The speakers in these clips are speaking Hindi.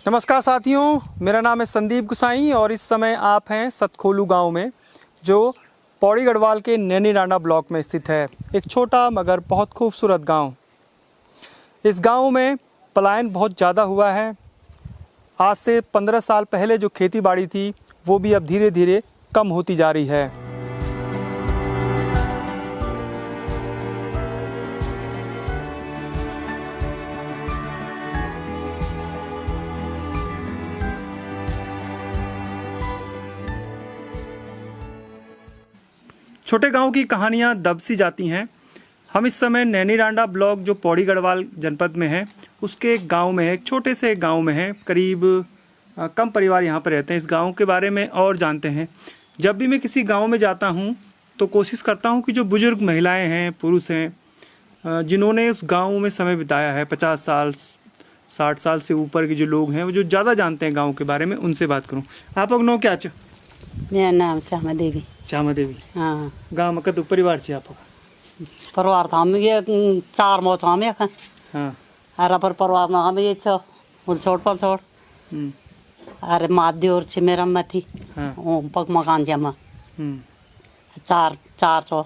नमस्कार साथियों, मेरा नाम है संदीप गुसाई और इस समय आप हैं सतखोलू गांव में, जो पौड़ी गढ़वाल के नैनीडांडा ब्लॉक में स्थित है। एक छोटा मगर बहुत खूबसूरत गांव। इस गांव में पलायन बहुत ज़्यादा हुआ है। आज से 15 साल पहले जो खेती बाड़ी थी वो भी अब धीरे धीरे कम होती जा रही है। छोटे गांव की कहानियां दब सी जाती हैं। हम इस समय नैनीडांडा ब्लॉक जो पौड़ी गढ़वाल जनपद में है उसके एक गांव में है, एक छोटे से गांव में है। करीब कम परिवार यहां पर रहते हैं। इस गांव के बारे में और जानते हैं। जब भी मैं किसी गांव में जाता हूं तो कोशिश करता हूं कि जो बुजुर्ग महिलाएं हैं, पुरुष हैं, जिन्होंने उस गाँव में समय बिताया है, 50 साल 60 साल से ऊपर के जो लोग हैं, वो जो ज़्यादा जानते हैं गाँव के बारे में, उनसे बात करूँ। आप लोग नो क्या? मेरा नाम श्यामा देवी। श्यामा देवी। हाँ, गाँव में कतो परिवार छे आप? परिवार था हम ये 4 मौ हम एक। हाँ। अरे पर परिवार में हम ये छो छोट पल छोट। अरे माध्योर छे मेरा मथी। हाँ। ओ पग मकान जमा। 4 छो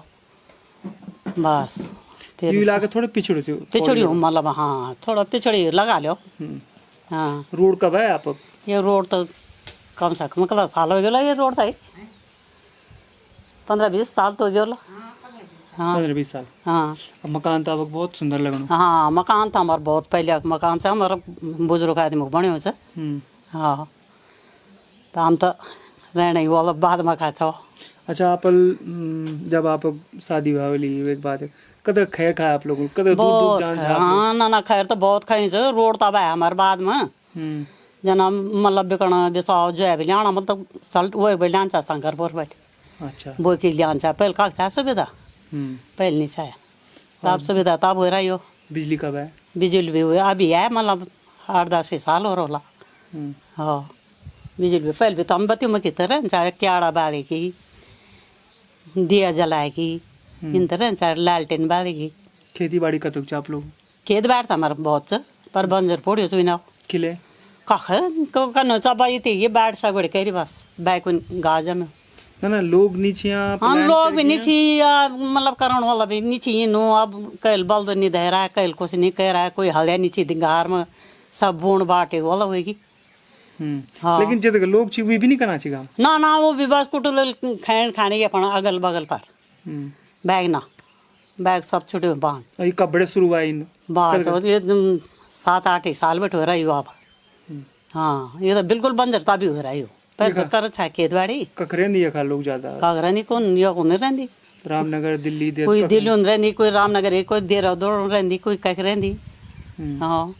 बस। फिर ये इलाका थोड़ा पिछड़ी हूँ, मतलब हाँ थोड़ा पिछड़ी लगा लो। हाँ। रोड कब है आप? ये रोड तो कम से कम कितना साल हो गया ये रोड था। 15-20 साल तो गया। हाँ 15-20 साल। हाँ। अब मकान तो अब बहुत सुंदर लगना। हाँ मकान था हमारा बहुत पहले मकान से हमारा बुजुर्ग आदमी बने हो से। हाँ तो हम तो रहने ही वाला बाद में खा छो। अच्छा, आप जब आप शादी हुआ वाली एक बात है, कदर खैर खाया आप लोगों कदर दूर जान से? हाँ ना खैर तो बहुत खाई छो। रोड तब है हमारे बाद में जना मतलब बिकना बिसाओ जो है बिलाना मतलब सल्ट वो बिलान चा संकर पर बैठ। अच्छा। वो की लियान चा पहले का चा सुविधा पहले नहीं छाया तब सुविधा तब हो रही हो। बिजली कब है? बिजली भी हुई अभी है मतलब 8-10 साल हो रहा। हाँ बिजली भी पहले भी तो हम बत्ती में की तरह चाहे क्याड़ा बारी की, दिया जलाए की, इन तरह चाहे लालटेन बारी की। खेती बाड़ी का तो आप लोग? खेत बाड़ था हमारा बहुत से पर बंजर पोड़ियो चुई ना किले कख कनो चबाई थी ये बैठ सगड़ करी बस बैकुन गाजा में ना लोग नीचे हम लोग भी नीचे मतलब करण वाला भी नीचे नो। अब कैल बल्द नहीं दे रहा है, कैल कुछ नहीं कह रहा है, कोई हल्या नीचे दिगार में सब बूढ़ बाटे वाला होगी। हाँ। लेकिन जब लोग ची भी नहीं करना चाहिए ना वो भी बस कुटल खाने के अपना अगल बगल पर बैग ना बैग सब छुटे बांध कपड़े शुरू हुआ बात 7-8 साल बैठे हो रही हो आप। हाँ ये तो बिल्कुल बंजरता भी हो रही हो पहले तो कर छा खेत बाड़ी कखरेंदी है लोग ज्यादा कागरानी कौन या कौन रहंदी रामनगर दिल्ली कोई दिल्ली रहंदी, कोई रामनगर है, कोई देहरादून रहंदी, कोई कख रहंदी। हाँ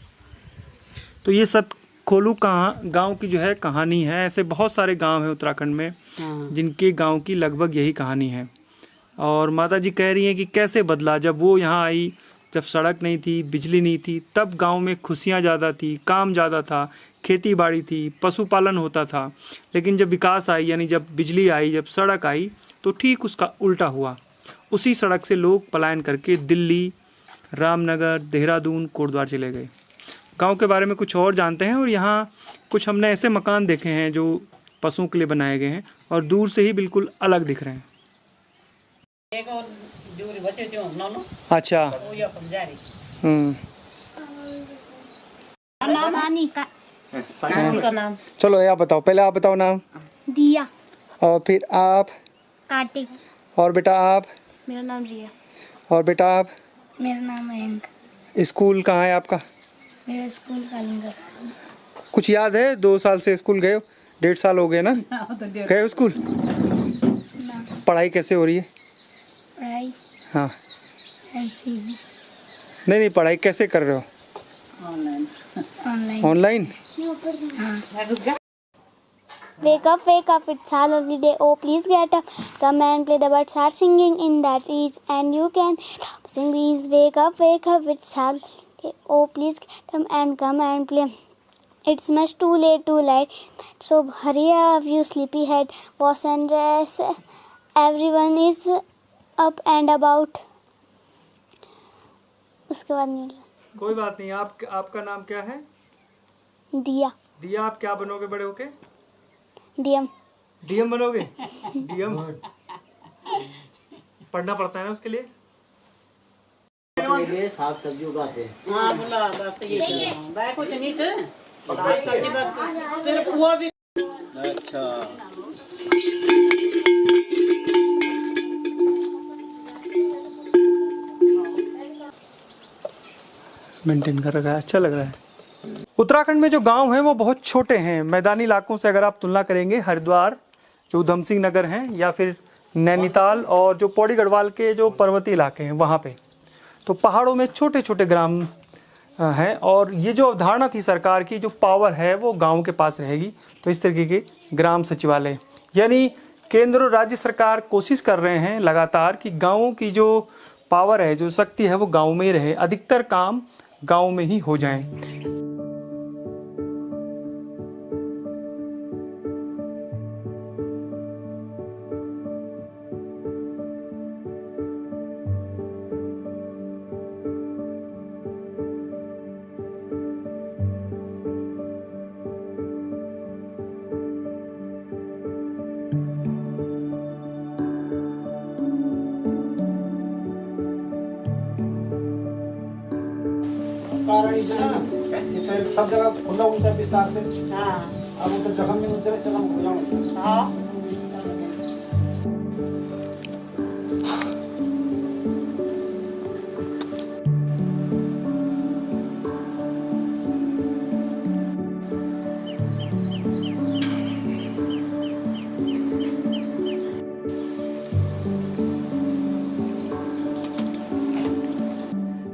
तो ये सब खोलू गांव की जो है कहानी है। ऐसे बहुत सारे गांव हैं उत्तराखंड में जिनके गांव की लगभग यही कहानी है। और माता जी कह रही हैं कि कैसे बदला। जब वो यहाँ आई, जब सड़क नहीं थी, बिजली नहीं थी, तब गांव में खुशियाँ ज़्यादा थी, काम ज़्यादा था, खेती बाड़ी थी, पशुपालन होता था। लेकिन जब विकास आई, यानी जब बिजली आई, जब सड़क आई, तो ठीक उसका उल्टा हुआ। उसी सड़क से लोग पलायन करके दिल्ली, रामनगर, देहरादून, कोटद्वार चले गए। गांव के बारे में कुछ और जानते हैं। और यहाँ कुछ हमने ऐसे मकान देखे हैं जो पशुओं के लिए बनाए गए हैं और दूर से ही बिल्कुल अलग दिख रहे हैं। अच्छा। चलो आप बताओ, पहले आप बताओ नाम। दिया। और फिर आप? कार्तिक। और बेटा आप? मेरा नाम रिया। और बेटा आप? मेरा नाम मयंक। स्कूल कहाँ है आपका? मेरा स्कूल कालिंगर। कुछ याद है? 2 साल से स्कूल गए हो? 1.5 साल हो गए ना गए हो स्कूल? पढ़ाई कैसे हो रही है? पढ़ाई हाँ ऐसी ही। नहीं पढ़ाई कैसे कर रहे हो? Online. Wake up, it's Halloween day. Oh, please get up. Come and play. The birds are singing in that each, and you can sing. Please wake up, it's Halloween day. Oh, please come and play. It's much too late to light. So hurry up, you sleepyhead. Wash and dress. Everyone is up and about. उसके बाद नहीं। कोई बात नहीं। आपका नाम क्या है? दिया। दिया आप क्या बनोगे बड़े होके? डीएम। डीएम बनोगे? डीएम पढ़ना पड़ता है ना उसके लिए। साग सब्जी उगाते हैं। हाँ बोला बस ये बैग कुछ नीचे साग सब्जी बस सिर्फ वो भी। अच्छा मेंटेन कर रखा है, अच्छा लग रहा है। उत्तराखंड में जो गांव हैं वो बहुत छोटे हैं। मैदानी इलाकों से अगर आप तुलना करेंगे, हरिद्वार जो उधम सिंह नगर हैं या फिर नैनीताल और जो पौड़ी गढ़वाल के जो पर्वतीय इलाके हैं वहाँ पे, तो पहाड़ों में छोटे छोटे ग्राम हैं। और ये जो अवधारणा थी सरकार की, जो पावर है वो गाँव के पास रहेगी, तो इस तरीके के ग्राम सचिवालय, यानी केंद्र और राज्य सरकार कोशिश कर रहे हैं लगातार कि गाँवों की जो पावर है, जो शक्ति है, वो गाँव में ही रहे, अधिकतर काम गाँव में ही हो जाएं। सब जगह खुला होता है विस्तार से। हाँ अब वो तो जगह में उतरे से हम हो जाऊंगे। हाँ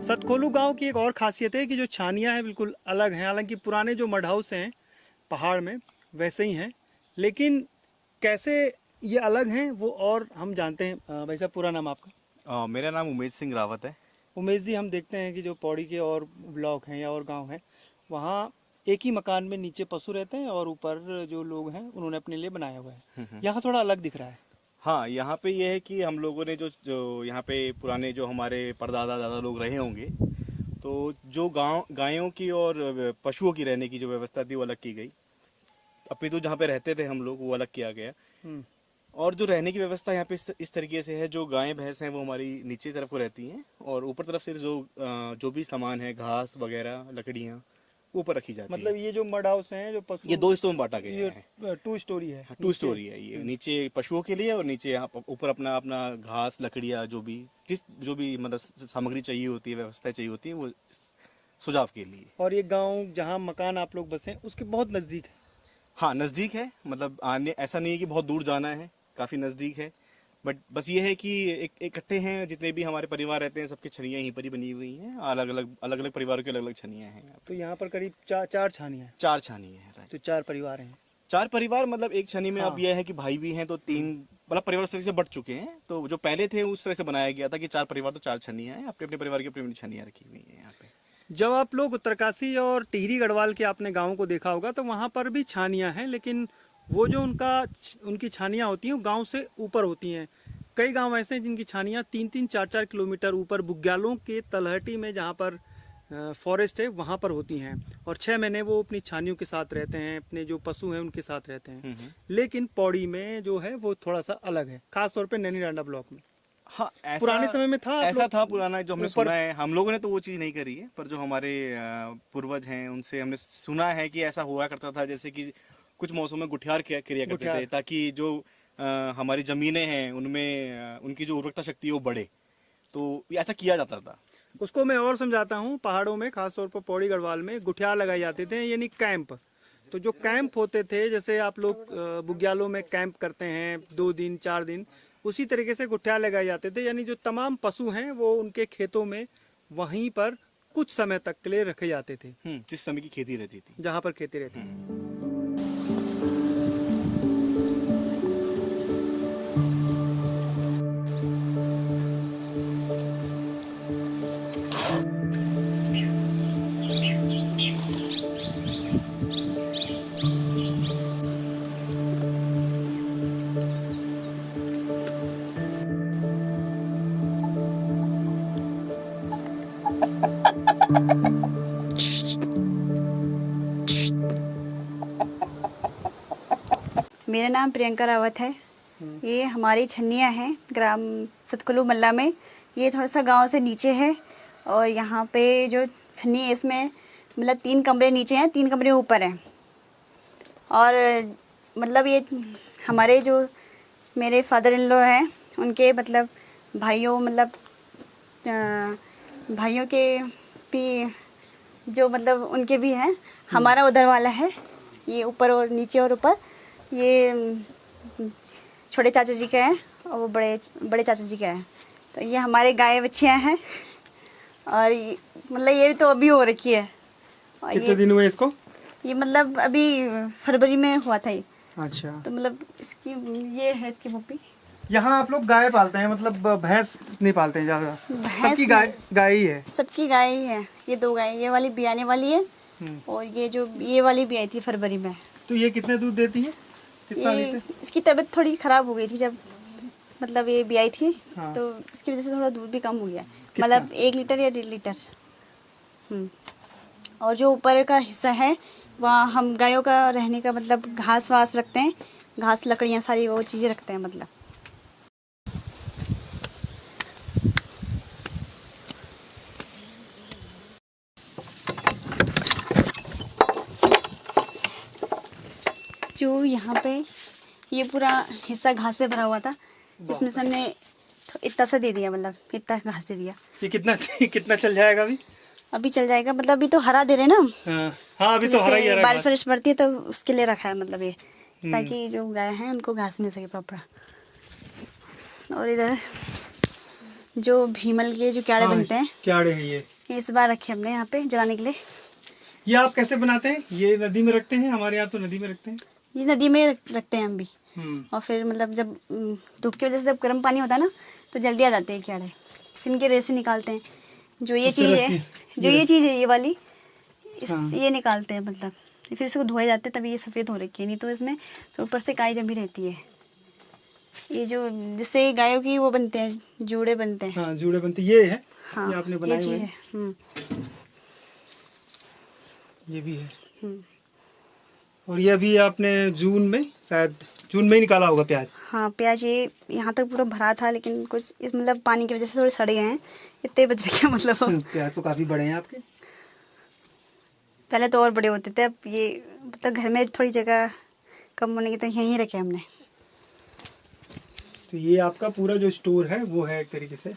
सतकोलू गांव की एक और खासियत है कि जो छानियाँ हैं बिल्कुल अलग हैं। हालांकि पुराने जो मड हाउस हैं पहाड़ में वैसे ही हैं, लेकिन कैसे ये अलग हैं वो और हम जानते हैं। भाई साहब, पूरा नाम आपका? मेरा नाम उमेश सिंह रावत है। उमेश जी, हम देखते हैं कि जो पौड़ी के और ब्लॉक हैं या और गांव हैं, वहाँ एक ही मकान में नीचे पशु रहते हैं और ऊपर जो लोग हैं उन्होंने अपने लिए बनाया हुआ है। यहाँ थोड़ा अलग दिख रहा है। हाँ, यहाँ पे ये है कि हम लोगों ने जो यहाँ पे पुराने जो हमारे परदादा दादा लोग रहे होंगे, तो जो गायों की और पशुओं की रहने की जो व्यवस्था थी वो अलग की गई। अपितु जहाँ पे रहते थे हम लोग वो अलग किया गया। और जो रहने की व्यवस्था यहाँ पे इस तरीके से है, जो गायें भैंस हैं वो हमारी नीचे तरफ को रहती हैं और ऊपर तरफ से जो भी सामान है, घास वगैरह, लकड़ियाँ, ऊपर रखी जाती मतलब ये जो मड हाउस हैं, जो पशु, ये 2 हिस्सों में बांटा गया है। ये 2 स्टोरी है। 2 स्टोरी है ये। नीचे पशुओं के लिए और नीचे यहाँ ऊपर अपना घास, लकड़ियाँ, जो भी मतलब सामग्री चाहिए होती है, व्यवस्था चाहिए होती है, वो सुझाव के लिए। और ये गांव जहाँ मकान आप लोग बसे उसके बहुत नज़दीक है। हाँ, नज़दीक है। मतलब आने ऐसा नहीं है कि बहुत दूर जाना है, काफ़ी नज़दीक है। बट बस ये है कि इकट्ठे हैं, जितने भी हमारे परिवार रहते हैं सबकी छनियाँ यहीं पर ही बनी हुई हैं। अलग अलग परिवारों की अलग अलग छनियाँ हैं। तो यहाँ पर करीब 4 छानियाँ हैं। 4 छानियाँ हैं। तो 4 परिवार हैं। 4 परिवार, मतलब एक छनी में। हाँ। अब यह है कि भाई भी हैं तो 3, मतलब परिवार उस तरह से बढ़ चुके हैं। तो जो पहले थे उस तरह से बनाया गया था कि 4 परिवार तो 4 छनियाँ हैं। अपने अपने परिवार की अपनी छनियाँ रखी हुई हैं यहाँ पे। जब आप लोग उत्तरकाशी और टिहरी गढ़वाल के आपने गाँव को देखा होगा तो वहाँ पर भी छानियाँ हैं, लेकिन वो जो उनकी छानियाँ होती हैं वो गाँव से ऊपर होती हैं। कई गांव ऐसे हैं जिनकी छानियाँ 3-3, 4-4 किलोमीटर ऊपर बुग्यालों के तलहटी में, जहाँ पर फॉरेस्ट है, वहाँ पर होती हैं। और 6 महीने वो अपनी छानियों के साथ रहते हैं, अपने जो पशु हैं उनके साथ रहते हैं। लेकिन पौड़ी में जो है वो थोड़ा सा अलग है, खास तौर पे नैनीडांडा ब्लॉक में। हाँ, पुराने समय में था, ऐसा था पुराना जो हमने सुना है। हम लोगों ने तो वो चीज़ नहीं करी है, पर जो हमारे पूर्वज हैं उनसे हमने सुना है कि ऐसा हुआ करता था। जैसे कि कुछ मौसम में गुठियार किया करते थे, ताकि जो हमारी ज़मीनें हैं उनमें उनकी जो उर्वरकता शक्ति है वो बढ़े। तो ऐसा किया जाता था। उसको मैं और समझाता हूँ। पहाड़ों में, खासतौर पर पौड़ी गढ़वाल में गुठियार लगाए जाते थे, यानी कैंप। तो जो कैंप होते थे, जैसे आप लोग बुग्यालों में कैंप करते हैं 2 दिन 4 दिन, उसी तरीके से गुठियार लगाए जाते थे। यानी जो तमाम पशु हैं वो उनके खेतों में वहीं पर कुछ समय तक के लिए रखे जाते थे, जिस समय की खेती रहती थी, जहाँ पर खेती रहती थी। मेरा नाम प्रियंका रावत है। ये हमारी छन्नियाँ हैं ग्राम सतकुलू मल्ला में। ये थोड़ा सा गांव से नीचे है और यहाँ पे जो छन्नी है इसमें मतलब 3 कमरे नीचे हैं, 3 कमरे ऊपर हैं। और मतलब ये हमारे जो मेरे फादर इन लॉ हैं उनके मतलब भाइयों मतलब भाइयों के भी जो मतलब उनके भी हैं। हमारा उधर वाला है, ये ऊपर और नीचे और ऊपर ये छोटे चाचा जी का है और वो बड़े चाचा जी का है। तो ये हमारे गाय बच्चियाँ हैं और मतलब ये भी तो अभी हो रखी है। और कितने दिन हुए इसको? ये मतलब अभी फरवरी में हुआ था ये। अच्छा। तो मतलब इसकी ये है इसकी पुप्पी। यहाँ आप लोग गाय पालते हैं, मतलब भैंस नहीं पालते हैं ज्यादा? सबकी गाय ही है? सबकी गाय ही है। ये 2 गाय, ये वाली भी आने वाली है और ये वाली भी आई थी फरवरी में। तो ये कितने दूध देती है? कितना लीटर? इसकी तबीयत थोड़ी खराब हो गई थी जब मतलब ये भी आई थी। हाँ। तो इसकी वजह से थोड़ा दूध भी कम हो गया, मतलब 1 लीटर या 1.5 लीटर। और जो ऊपर का हिस्सा है वहाँ हम गायों का रहने का मतलब घास वास रखते हैं, घास लकड़ियाँ सारी वो चीज़ें रखते हैं मतलब। जो यहाँ पे ये पूरा हिस्सा घास से भरा हुआ था, जिसमें से हमने इतना सा दे दिया, मतलब इतना घास दे दिया। ये कितना चल जाएगा अभी? अभी चल जाएगा, मतलब अभी तो हरा दे रहे ना। हाँ अभी तो हरा ही हरा। बारिश वारिश पड़ती है तो उसके लिए रखा है मतलब ये, ताकि जो गाय हैं उनको घास मिल सके प्रॉपर। और इधर जो भीमल के जो क्याड़े बनते हैं, क्याड़े हैं ये इस बार रखे हमने यहाँ पे जलाने के लिए। ये आप कैसे बनाते हैं? ये नदी में रखते हैं? हमारे यहाँ तो नदी में रखते हैं। ये नदी में रखते हैं हम भी। और फिर मतलब जब धूप की वजह से जब गर्म पानी होता है ना तो जल्दी आ जाते हैं कीड़े, फिर इनके रेसे निकालते हैं। जो ये चीज़ है, ये चीज़ है ये वाली, ये निकालते हैं मतलब, फिर इसको धोए जाते हैं तभी ये सफ़ेद हो रखी है, नहीं तो इसमें तो ऊपर से काई जमी रहती है। ये जो जिससे गायों की वो बनते हैं, जूड़े बनते हैं। हाँ जूड़े बनते, ये है। हाँ ये आपने बनाए ये हुए चीज़ हैं। है। ये भी है। और ये अभी आपने शायद जून में ही निकाला होगा प्याज? हाँ प्याज ये यहाँ तक पूरा भरा था, लेकिन कुछ इस मतलब पानी की वजह से थोड़े सड़ गए हैं, इतने बच रखे हैं मतलब। प्याज तो काफी बड़े हैं आपके। पहले तो और बड़े होते थे, अब ये मतलब घर में थोड़ी जगह कम होने की तो यहीं रखे हमने। तो ये आपका पूरा जो स्टोर है वो है एक तरीके से।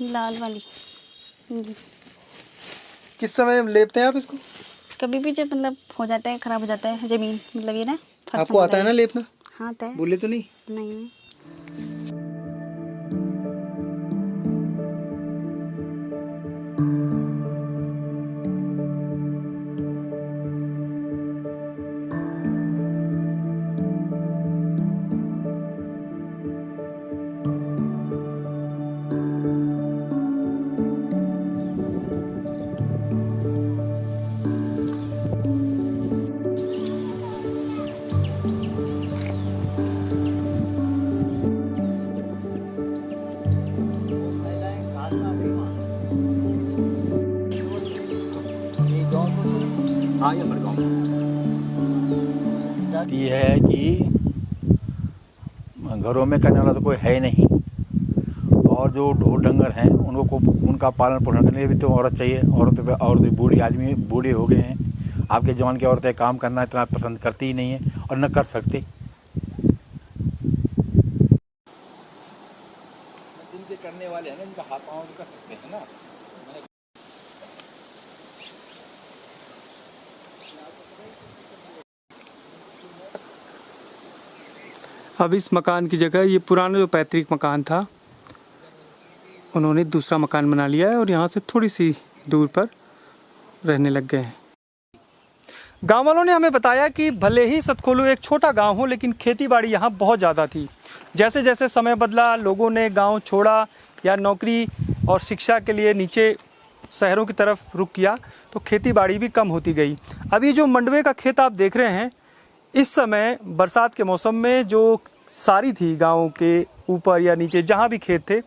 लाल वाली किस समय लेपते हैं आप इसको? कभी भी जब मतलब हो जाता है, खराब हो जाता है जमीन, मतलब ये ना आपको आता है ना लेपना? हाँ आता है। बोले तो नहीं? नहीं। ये है कि घरों में करने वाला तो कोई है नहीं, और जो ढोर डंगर हैं उनका पालन पोषण करने के लिए भी तो औरत चाहिए। औरत बूढ़ी आदमी बूढ़े हो गए हैं, आपके जवान की औरतें काम करना इतना पसंद करती ही नहीं है और न कर सकती। जिनके करने वाले हैं ना, इनका हाथ पाँव कर सकते हैं ना। अब इस मकान की जगह ये पुराना जो पैतृक मकान था, उन्होंने दूसरा मकान बना लिया है और यहाँ से थोड़ी सी दूर पर रहने लग गए हैं। गांव वालों ने हमें बताया कि भले ही सतखोलू एक छोटा गांव हो, लेकिन खेतीबाड़ी यहाँ बहुत ज़्यादा थी। जैसे जैसे समय बदला, लोगों ने गांव छोड़ा या नौकरी और शिक्षा के लिए नीचे शहरों की तरफ रुख किया, तो खेतीबाड़ी भी कम होती गई। अभी जो मंडवे का खेत आप देख रहे हैं, इस समय बरसात के मौसम में जो सारी थी गाँव के ऊपर या नीचे जहाँ भी खेत थे,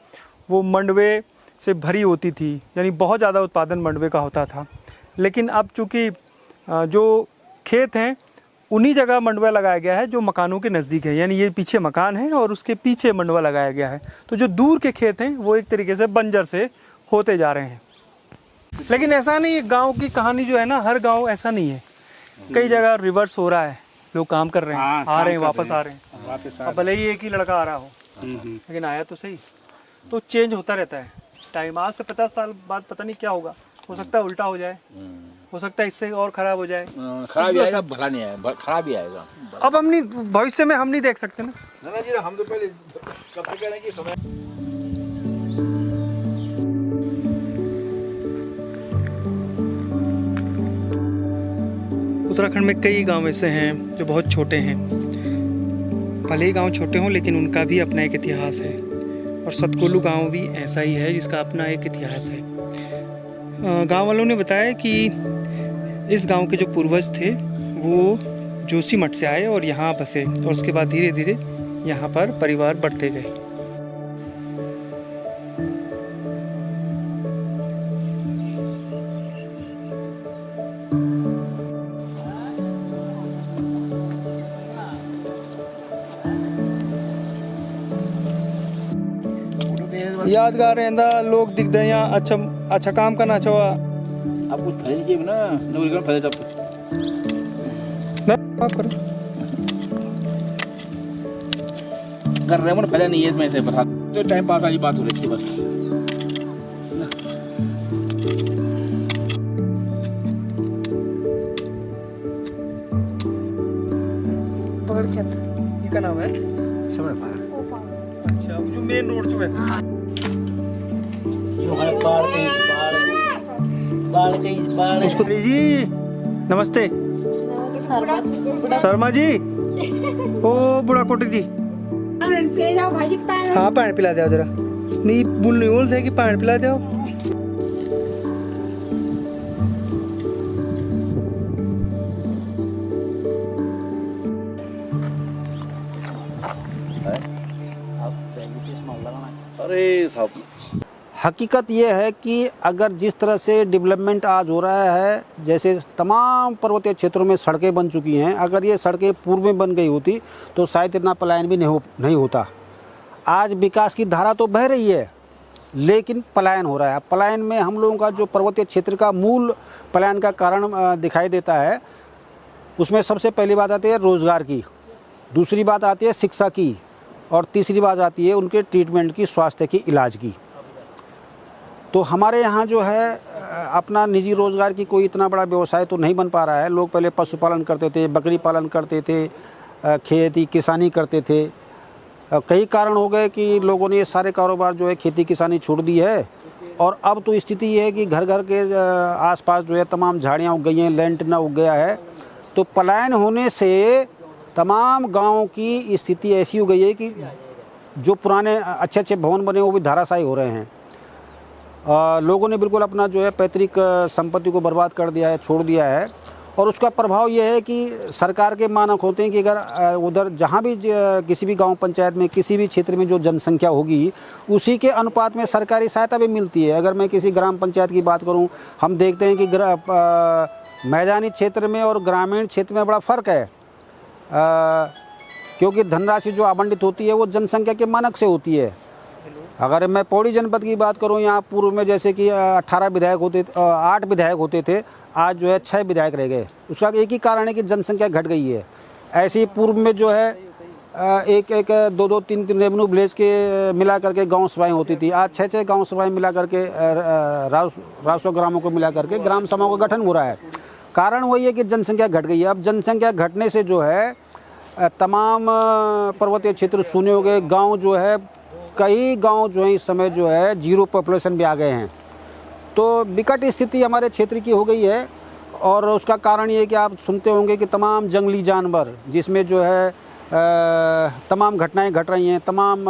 वो मंडवे से भरी होती थी, यानी बहुत ज़्यादा उत्पादन मंडवे का होता था। लेकिन अब चूँकि जो खेत हैं उन्हीं जगह मंडवा लगाया गया है जो मकानों के नज़दीक है, यानी ये पीछे मकान है और उसके पीछे मंडवा लगाया गया है। तो जो दूर के खेत हैं वो एक तरीके से बंजर से होते जा रहे हैं। लेकिन ऐसा नहीं है, गांव की कहानी जो है ना, हर गांव ऐसा नहीं है, कई जगह रिवर्स हो रहा है, लोग काम कर रहे हैं, आ रहे हैं, वापस आ रहे हैं। अब भले ही एक ही लड़का आ रहा हो, लेकिन आया तो सही। तो चेंज होता रहता है टाइम। आज से 50 साल बाद पता नहीं क्या होगा, हो सकता है उल्टा हो जाए, हो सकता है इससे और खराब हो जाए। खराब ही आएगा, भला नहीं आएगा, खराब ही आएगा। अब हम नहीं, भविष्य में हम नहीं देख सकते ना। ना जी, हम तो पहले कब से कह रहे हैं कि समय उत्तराखंड में कई गांव ऐसे हैं जो बहुत छोटे हैं। भले ही गांव छोटे हों लेकिन उनका भी अपना एक इतिहास है, और सतकोलू गांव भी ऐसा ही है जिसका अपना एक इतिहास है। गांव वालों ने बताया कि इस गांव के जो पूर्वज थे वो जोशीमठ से आए और यहाँ बसे, और उसके बाद धीरे धीरे यहाँ पर परिवार बढ़ते गए। यादगार रहंदा, लोग दिखते हैं यहाँ, अच्छा काम करना चाहो। आप कुछ फैल लीजिए ना, नौकरी करना फैल जाता आप करो। कर रहे हैं, फैला नहीं है इसमें से, बता तो टाइम पास वाली बात हो रही थी बस। ये क्या नाम है? समय पार। अच्छा, वो जो मेन रोड जो है। उसको जी नमस्ते। शर्मा जी, ओ बुढ़ा कोटक जी, हाँ पानी पिला दो जरा। नहीं बोलते कि पानी पिला दो। अरे साहब, हकीकत ये है कि अगर जिस तरह से डेवलपमेंट आज हो रहा है, जैसे तमाम पर्वतीय क्षेत्रों में सड़कें बन चुकी हैं, अगर ये सड़कें पूर्व में बन गई होती तो शायद इतना पलायन भी नहीं होता। आज विकास की धारा तो बह रही है लेकिन पलायन हो रहा है। पलायन में हम लोगों का जो पर्वतीय क्षेत्र का मूल पलायन का कारण दिखाई देता है, उसमें सबसे पहली बात आती है रोज़गार की, दूसरी बात आती है शिक्षा की, और तीसरी बात आती है उनके ट्रीटमेंट की, स्वास्थ्य की, इलाज की। तो हमारे यहाँ जो है अपना निजी रोज़गार की कोई इतना बड़ा व्यवसाय तो नहीं बन पा रहा है। लोग पहले पशुपालन करते थे, बकरी पालन करते थे, खेती किसानी करते थे। कई कारण हो गए कि लोगों ने ये सारे कारोबार जो है खेती किसानी छोड़ दी है, और अब तो स्थिति ये है कि घर घर के आसपास जो है तमाम झाड़ियाँ उग गई हैं, लैंटना उग गया है। तो पलायन होने से तमाम गाँवों की स्थिति ऐसी हो गई है कि जो पुराने अच्छे अच्छे भवन बने वो भी धराशायी हो रहे हैं। लोगों ने बिल्कुल अपना जो है पैतृक संपत्ति को बर्बाद कर दिया है, छोड़ दिया है। और उसका प्रभाव ये है कि सरकार के मानक होते हैं कि अगर उधर जहाँ भी किसी भी गांव पंचायत में किसी भी क्षेत्र में जो जनसंख्या होगी उसी के अनुपात में सरकारी सहायता भी मिलती है। अगर मैं किसी ग्राम पंचायत की बात करूं, हम देखते हैं कि मैदानी क्षेत्र में और ग्रामीण क्षेत्र में बड़ा फ़र्क है, क्योंकि धनराशि जो आवंटित होती है वो जनसंख्या के मानक से होती है। अगर मैं पौड़ी जनपद की बात करूं, यहाँ पूर्व में जैसे कि 8 विधायक होते थे, आज जो है 6 विधायक रह गए। उसका एक ही कारण है कि जनसंख्या घट गई है। ऐसे ही पूर्व में जो है 1-2 3 रेवेन्यू विलेज के मिला करके गांव सभाएं होती थी, आज 6 गांव सभाएं मिला करके राजस्व ग्रामों को मिला करके ग्राम सभाओं का गठन हो रहा है। कारण वही है कि जनसंख्या घट गई है। अब जनसंख्या घटने से जो है तमाम पर्वतीय क्षेत्र शून्य हो गए। गाँव जो है, कई गांव जो है इस समय जो है 0 पॉपुलेशन भी आ गए हैं। तो विकट स्थिति हमारे क्षेत्र की हो गई है, और उसका कारण ये है कि आप सुनते होंगे कि तमाम जंगली जानवर, जिसमें जो है तमाम घटनाएं घट रही हैं, तमाम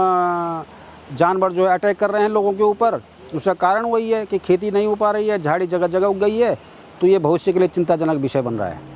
जानवर जो है अटैक कर रहे हैं लोगों के ऊपर। उसका कारण वही है कि खेती नहीं हो पा रही है, झाड़ी जगह जगह उग गई है। तो ये भविष्य के लिए चिंताजनक विषय बन रहा है।